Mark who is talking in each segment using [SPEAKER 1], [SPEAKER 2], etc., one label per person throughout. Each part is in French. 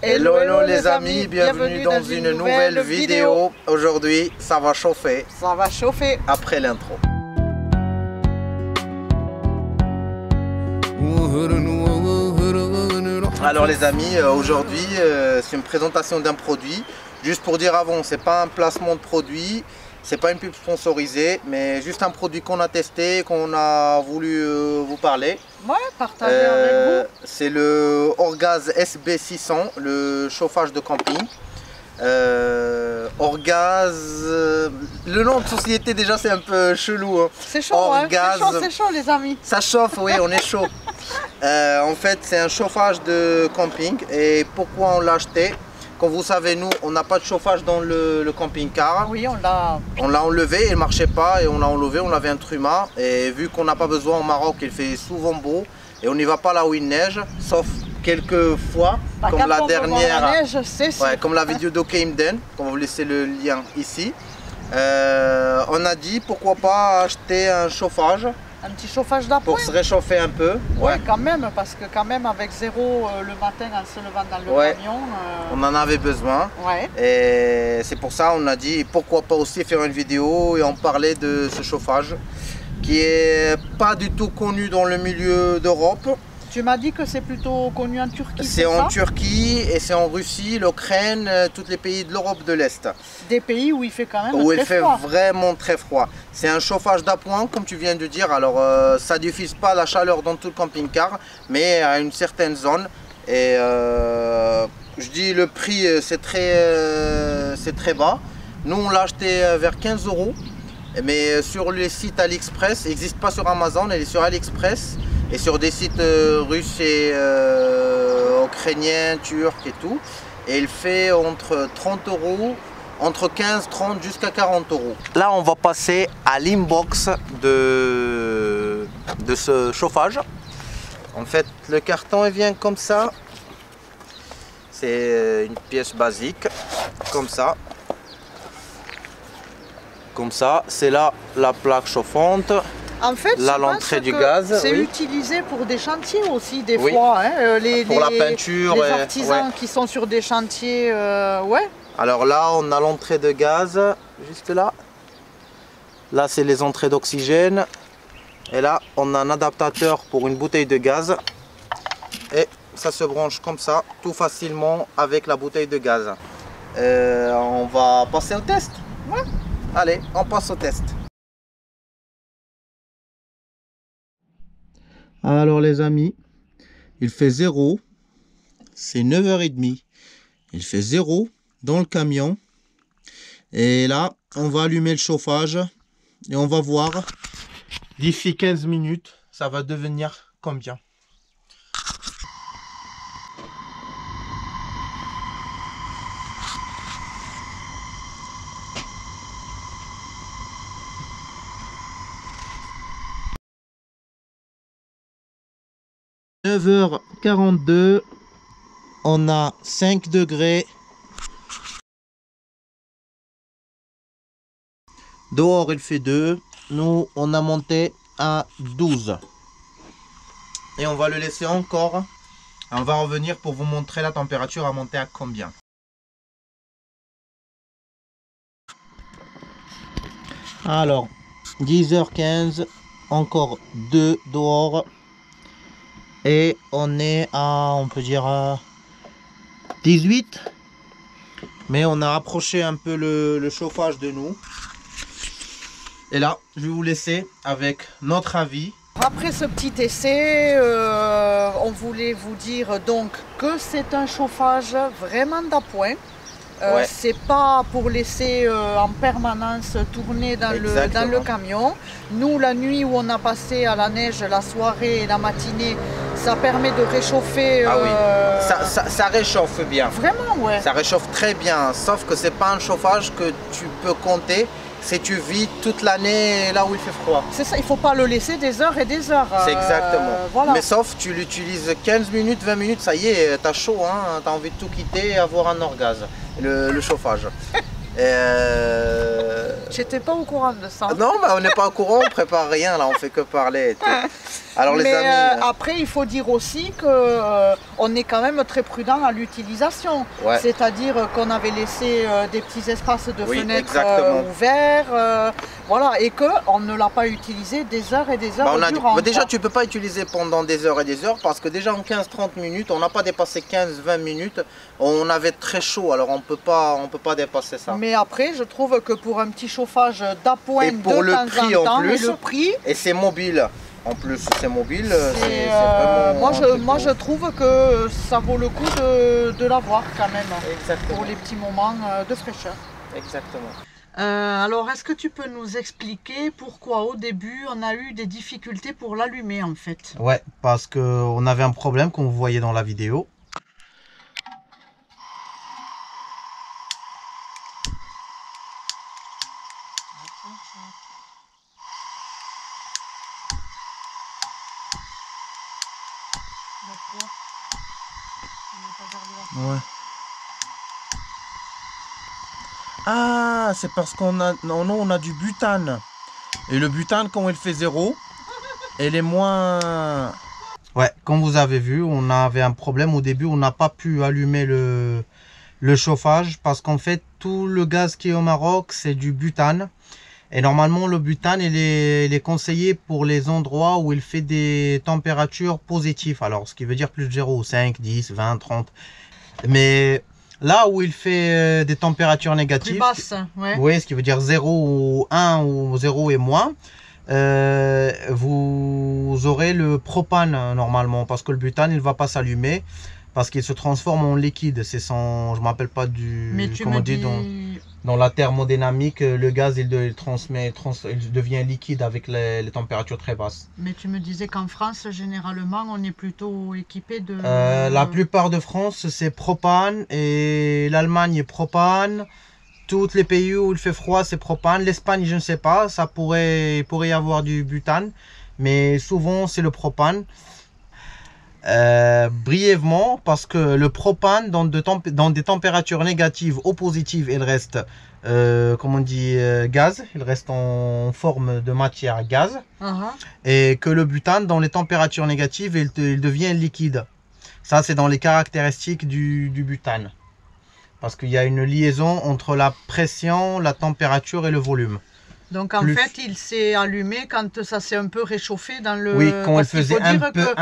[SPEAKER 1] Hello les amis, bienvenue dans une nouvelle vidéo. Aujourd'hui, ça va chauffer.
[SPEAKER 2] Ça va chauffer.
[SPEAKER 1] Après l'intro. Alors les amis, aujourd'hui, c'est une présentation d'un produit. Juste pour dire avant, c'est pas un placement de produit. C'est pas une pub sponsorisée, mais juste un produit qu'on a testé, qu'on a voulu vous parler.
[SPEAKER 2] Ouais, partager avec vous.
[SPEAKER 1] C'est le Orgaz SB600, le chauffage de camping. Orgaz, le nom de société déjà c'est un peu chelou. Hein.
[SPEAKER 2] C'est chaud,
[SPEAKER 1] Orgaz,
[SPEAKER 2] hein, c'est chaud les amis.
[SPEAKER 1] Ça chauffe, oui, on est chaud. En fait, c'est un chauffage de camping. Et pourquoi on l'a acheté? Comme vous savez, nous, on n'a pas de chauffage dans le camping-car.
[SPEAKER 2] Oui, on l'a
[SPEAKER 1] enlevé, il ne marchait pas et on l'a enlevé, on l'avait un Truma. Et vu qu'on n'a pas besoin au Maroc, il fait souvent beau et on n'y va pas là où il neige, sauf quelques fois, comme la dernière, comme la vidéo d'Okeimden, on va vous laisser le lien ici. On a dit pourquoi pas acheter un chauffage.
[SPEAKER 2] Un petit chauffage d'appoint.
[SPEAKER 1] Pour se réchauffer un peu.
[SPEAKER 2] Oui, quand même, parce que quand même avec zéro le matin en se levant dans le camion.
[SPEAKER 1] On en avait besoin. Et c'est pour ça on a dit pourquoi pas aussi faire une vidéo et en parler de ce chauffage qui est pas du tout connu dans le milieu d'Europe.
[SPEAKER 2] Tu m'as dit que c'est plutôt connu en Turquie.
[SPEAKER 1] C'est en Turquie et c'est en Russie, l'Ukraine, tous les pays de l'Europe de l'Est.
[SPEAKER 2] Des pays où il fait quand même
[SPEAKER 1] très froid. Où il fait vraiment très froid. C'est un chauffage d'appoint, comme tu viens de dire. Alors, ça ne diffuse pas la chaleur dans tout le camping-car, mais à une certaine zone. Et je dis le prix, c'est très bas. Nous, on l'a acheté vers 15 €. Mais sur les sites AliExpress, il n'existe pas sur Amazon, elle est sur AliExpress. Et sur des sites russes et ukrainiens, turcs et tout. Et il fait entre 30 €, entre 15, 30 jusqu'à 40 €. Là, on va passer à l'inbox de ce chauffage. En fait, le carton il vient comme ça. C'est une pièce basique, comme ça. Comme ça, c'est là la plaque chauffante.
[SPEAKER 2] En fait,
[SPEAKER 1] là l'entrée du gaz.
[SPEAKER 2] C'est utilisé pour des chantiers aussi des fois. Hein,
[SPEAKER 1] pour la peinture.
[SPEAKER 2] Les artisans qui sont sur des chantiers.
[SPEAKER 1] Alors là, on a l'entrée de gaz, juste là. Là, c'est les entrées d'oxygène. Et là, on a un adaptateur pour une bouteille de gaz. Et ça se branche comme ça, tout facilement avec la bouteille de gaz. On va passer au test. Allez, on passe au test. Alors les amis, il fait 0, c'est 9h30, il fait 0 dans le camion. Et là, on va allumer le chauffage et on va voir d'ici 15 minutes, ça va devenir combien. « 9h42, on a 5 degrés. Dehors, il fait 2. Nous, on a monté à 12. Et on va le laisser encore. On va revenir pour vous montrer la température à monter à combien. Alors, 10h15, encore 2 dehors. Et on est à, on peut dire, 18. Mais on a approché un peu le chauffage de nous. Et là, je vais vous laisser avec notre avis.
[SPEAKER 2] Après ce petit essai, on voulait vous dire donc que c'est un chauffage vraiment d'appoint. C'est pas pour laisser en permanence tourner dans le camion. Nous, la nuit où on a passé à la neige, la soirée et la matinée, ça permet de réchauffer.
[SPEAKER 1] Ça réchauffe bien.
[SPEAKER 2] Vraiment,
[SPEAKER 1] Ça réchauffe très bien, sauf que c'est pas un chauffage que tu peux compter si tu vis toute l'année là où il fait froid.
[SPEAKER 2] C'est ça, il faut pas le laisser des heures et des heures.
[SPEAKER 1] C'est exactement. Mais sauf tu l'utilises 15 minutes, 20 minutes, ça y est, t'as chaud, hein, t'as envie de tout quitter et avoir un orgasme. Le chauffage.
[SPEAKER 2] J'étais pas au courant de ça.
[SPEAKER 1] Non, bah, on n'est pas au courant, on prépare rien, là, on fait que parler et tout. Alors les amis...
[SPEAKER 2] après, il faut dire aussi qu'on est quand même très prudent à l'utilisation.
[SPEAKER 1] Ouais.
[SPEAKER 2] C'est-à-dire qu'on avait laissé des petits espaces de fenêtres ouverts, voilà, et qu'on ne l'a pas utilisé des heures et des heures durant.
[SPEAKER 1] Déjà, tu ne peux pas utiliser pendant des heures et des heures parce que déjà en 15-30 minutes, on n'a pas dépassé 15-20 minutes, on avait très chaud, alors on peut pas dépasser ça.
[SPEAKER 2] Mais après, je trouve que pour un petit chauffage d'appoint de temps en temps, et le prix...
[SPEAKER 1] Et c'est mobile. En plus, c'est mobile, c'est
[SPEAKER 2] vraiment... Moi, je trouve que ça vaut le coup de l'avoir quand même.
[SPEAKER 1] Exactement.
[SPEAKER 2] Pour les petits moments de fraîcheur.
[SPEAKER 1] Exactement.
[SPEAKER 2] Alors, est-ce que tu peux nous expliquer pourquoi au début, on a eu des difficultés pour l'allumer en fait?
[SPEAKER 3] Ouais, parce qu'on avait un problème comme vous voyez dans la vidéo.
[SPEAKER 1] Ouais. Ah, c'est parce qu'on a... Non, on a du butane. Et le butane, quand il fait 0, elle est moins...
[SPEAKER 3] Ouais, comme vous avez vu, on avait un problème au début. On n'a pas pu allumer le chauffage parce qu'en fait, tout le gaz qui est au Maroc, c'est du butane. Et normalement, le butane, il est conseillé pour les endroits où il fait des températures positives. Alors, ce qui veut dire plus de 0, 5, 10, 20, 30. Mais là où il fait des températures négatives,
[SPEAKER 2] plus basses, ouais.
[SPEAKER 3] Oui, ce qui veut dire 0 ou 1 ou 0 et moins, vous aurez le propane normalement parce que le butane, il ne va pas s'allumer parce qu'il se transforme en liquide. C'est son, je ne me rappelle pas du...
[SPEAKER 2] Mais tu
[SPEAKER 3] comment
[SPEAKER 2] me
[SPEAKER 3] on dit, dans la thermodynamique, le gaz, il devient liquide avec les températures très basses.
[SPEAKER 2] Mais tu me disais qu'en France, généralement, on est plutôt équipé de...
[SPEAKER 3] La plupart de France, c'est propane et l'Allemagne est propane. Tous les pays où il fait froid, c'est propane. L'Espagne, je ne sais pas, il pourrait y avoir du butane, mais souvent, c'est le propane. Brièvement, parce que le propane dans des températures négatives ou positives, il reste comme on dit gaz, il reste en forme de matière gaz, et que le butane dans les températures négatives, il devient liquide. Ça, c'est dans les caractéristiques du butane, parce qu'il y a une liaison entre la pression, la température et le volume.
[SPEAKER 2] Donc en fait, il s'est allumé quand ça s'est un peu réchauffé dans le...
[SPEAKER 3] Oui, quand il faisait un peu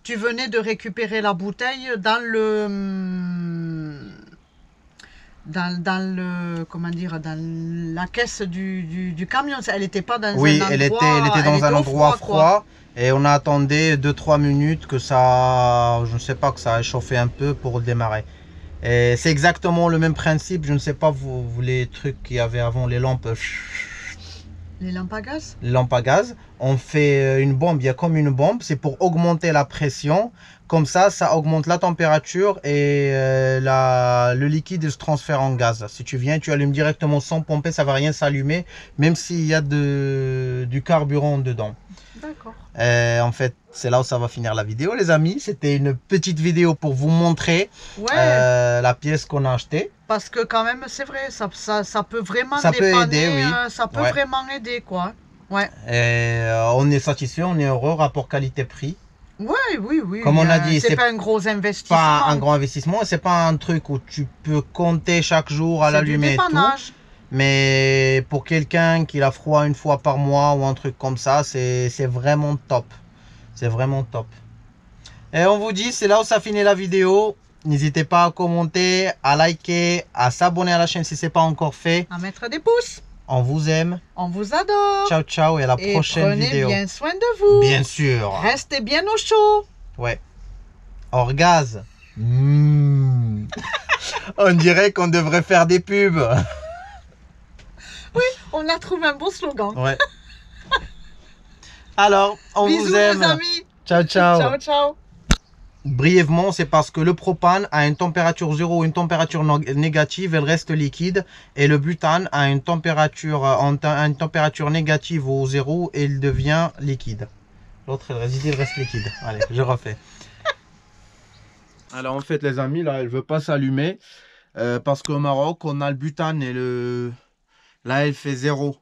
[SPEAKER 2] tu venais de récupérer la bouteille dans le... comment dire, dans la caisse du camion. Elle n'était pas dans un endroit...
[SPEAKER 3] Oui, elle était dans un endroit froid. Et on a attendu 2-3 minutes que ça... Je ne sais pas, que ça a chauffé un peu pour démarrer. Et c'est exactement le même principe. Je ne sais pas, vous les trucs qu'il y avait avant, les lampes...
[SPEAKER 2] Les lampes à gaz?
[SPEAKER 3] Les lampes à gaz, on fait une bombe, il y a comme une bombe, c'est pour augmenter la pression. Comme ça augmente la température et le liquide se transfère en gaz. Si tu viens, tu allumes directement sans pomper, ça ne va rien s'allumer, même s'il y a du carburant dedans.
[SPEAKER 2] D'accord.
[SPEAKER 3] En fait, c'est là où ça va finir la vidéo, les amis. C'était une petite vidéo pour vous montrer la pièce qu'on a achetée. Parce
[SPEAKER 2] que quand même, c'est vrai, ça peut vraiment
[SPEAKER 3] aider, oui.
[SPEAKER 2] Ça peut vraiment aider, quoi. Ouais.
[SPEAKER 3] Et on est satisfait, on est heureux, rapport qualité-prix.
[SPEAKER 2] Oui.
[SPEAKER 3] Comme on a dit,
[SPEAKER 2] c'est pas un gros investissement.
[SPEAKER 3] Pas un grand investissement, c'est pas un truc où tu peux compter chaque jour à l'allumer et tout. Mais pour quelqu'un qui a froid une fois par mois ou un truc comme ça, c'est vraiment top. C'est vraiment top. Et on vous dit, c'est là où ça finit la vidéo. N'hésitez pas à commenter, à liker, à s'abonner à la chaîne si ce n'est pas encore fait.
[SPEAKER 2] À mettre des pouces.
[SPEAKER 3] On vous aime.
[SPEAKER 2] On vous adore.
[SPEAKER 3] Ciao, ciao et à la prochaine vidéo.
[SPEAKER 2] Prenez bien soin de vous.
[SPEAKER 3] Bien sûr.
[SPEAKER 2] Restez bien au chaud.
[SPEAKER 3] Ouais. Orgasme. On dirait qu'on devrait faire des pubs.
[SPEAKER 2] Oui, on a trouvé un bon slogan.
[SPEAKER 3] Ouais. Alors, on
[SPEAKER 2] Bisous,
[SPEAKER 3] vous aime.
[SPEAKER 2] Les amis.
[SPEAKER 3] Ciao, ciao.
[SPEAKER 2] Ciao, ciao.
[SPEAKER 3] Brièvement, c'est parce que le propane a une température 0 ou une température négative, elle reste liquide. Et le butane a une température négative au 0 et il devient liquide. L'autre, il reste liquide. Allez, je refais. Alors en fait, les amis, là, elle ne veut pas s'allumer. Parce qu'au Maroc, on a le butane et la elle fait 0.